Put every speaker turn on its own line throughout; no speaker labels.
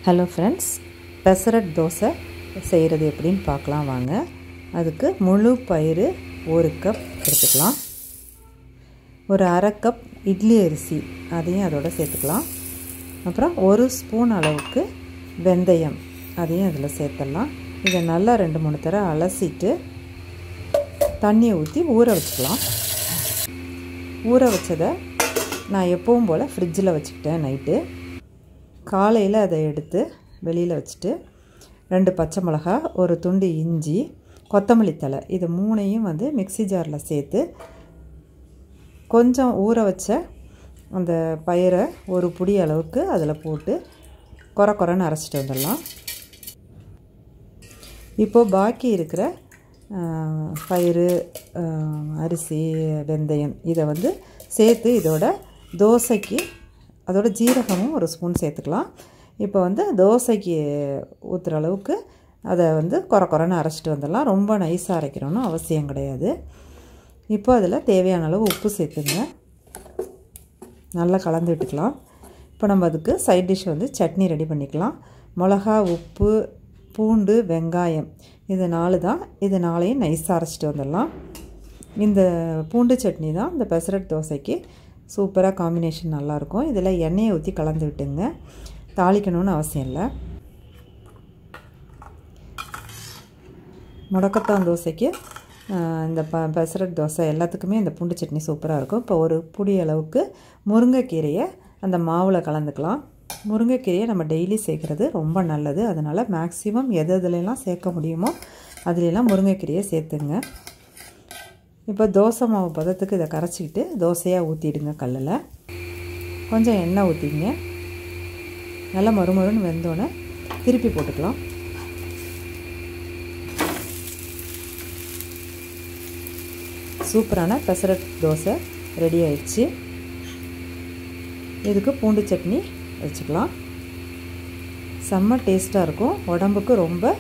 Hello friends, pesarattu dosa செய்கிறது எப்படின்னு பார்க்கலாம் வாங்க. அதுக்கு முழு பயிறு 1 கப் எடுத்துக்கலாம். ஒரு அரை கப் இட்லி அரிசி அதையும் அதோடு சேர்த்துக்கலாம். அப்புறம் 1 ஸ்பூன் அளவுக்கு வெந்தயம் அதையும் அதில் சேர்த்துடலாம். இதை நல்லா 2-3 தடவை அலசிட்டு தண்ணியை ஊற்றி ஊற வச்சுக்கலாம். ஊற வச்சதை நான் எப்பவும் போல் ஃப்ரிட்ஜில் வச்சுக்கிட்டேன். நைட்டு காலையில் அதை எடுத்து வெளியில் வச்சுட்டு 2 பச்சை மிளகா, ஒரு துண்டு இஞ்சி, கொத்தமல்லி தழை இது 3ஐயும் மிக்ஸி ஜாரில் சேர்த்து கொஞ்சம் ஊற வச்ச அந்த பயிரை ஒரு புடி அளவுக்கு அதில் போட்டு கொரன்னு அரைச்சிட்டு வந்துடலாம். இப்போது பாக்கி இருக்கிற பயிறு, அரிசி, வெந்தயம் இதை சேர்த்து இதோட தோசைக்கு அதோட ஜீரகமும் 1 ஸ்பூன் சேர்த்துக்கலாம். இப்போ தோசைக்கு ஊற்றுற அளவுக்கு அதை கொரன்னு அரைச்சிட்டு வந்துடலாம். ரொம்ப நைஸாக அரைக்கணும்னு அவசியம் கிடையாது. இப்போ அதில் தேவையான அளவு உப்பு சேர்த்துங்க, நல்லா கலந்து விட்டுக்கலாம். இப்போ நம்ம அதுக்கு சைட் டிஷ் சட்னி ரெடி பண்ணிக்கலாம். மிளகா, உப்பு, பூண்டு, வெங்காயம் இது 4 தான். இது 4ஐயும் நைஸாக அரைச்சிட்டு வந்துடலாம். இந்த பூண்டு சட்னி தான் இந்த பெசரட் தோசைக்கு சூப்பராக காம்பினேஷன் நல்லாயிருக்கும். இதில் எண்ணெயை ஊற்றி கலந்து விட்டுங்க, தாளிக்கணும்னு அவசியம் இல்லை. முடக்கத்தான் தோசைக்கு இந்த பெசரட் தோசை எல்லாத்துக்குமே இந்த பூண்டு சட்னி சூப்பராக இருக்கும். இப்போ ஒரு புடி அளவுக்கு முருங்கைக்கீரையை அந்த மாவில் கலந்துக்கலாம். முருங்கைக்கீரையை நம்ம டெய்லி சேர்க்குறது ரொம்ப நல்லது. அதனால் மேக்ஸிமம் எதுலெல்லாம் சேர்க்க முடியுமோ அதுலெல்லாம் முருங்கைக்கீரையை சேர்த்துங்க. இப்போ தோசை மாவு பதத்துக்கு இதை கரைச்சிக்கிட்டு தோசையாக ஊற்றிடுங்க. கல்லில் கொஞ்சம் எண்ணெய் ஊற்றிங்க. நல்லா மறுமருன்னு வெந்தோடனே திருப்பி போட்டுக்கலாம். சூப்பரான பெசரட் தோசை ரெடி ஆயிடுச்சு. இதுக்கு பூண்டு சட்னி வச்சுக்கலாம். செம்ம டேஸ்ட்டாக இருக்கும், உடம்புக்கு ரொம்ப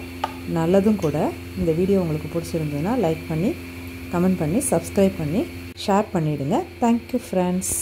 நல்லதும் கூட. இந்த வீடியோ உங்களுக்கு பிடிச்சிருந்ததுன்னா லைக் பண்ணி, கமெண்ட் பண்ணி, சப்ஸ்கிரைப் பண்ணி, ஷேர் பண்ணிவிடுங்க. Thank you friends.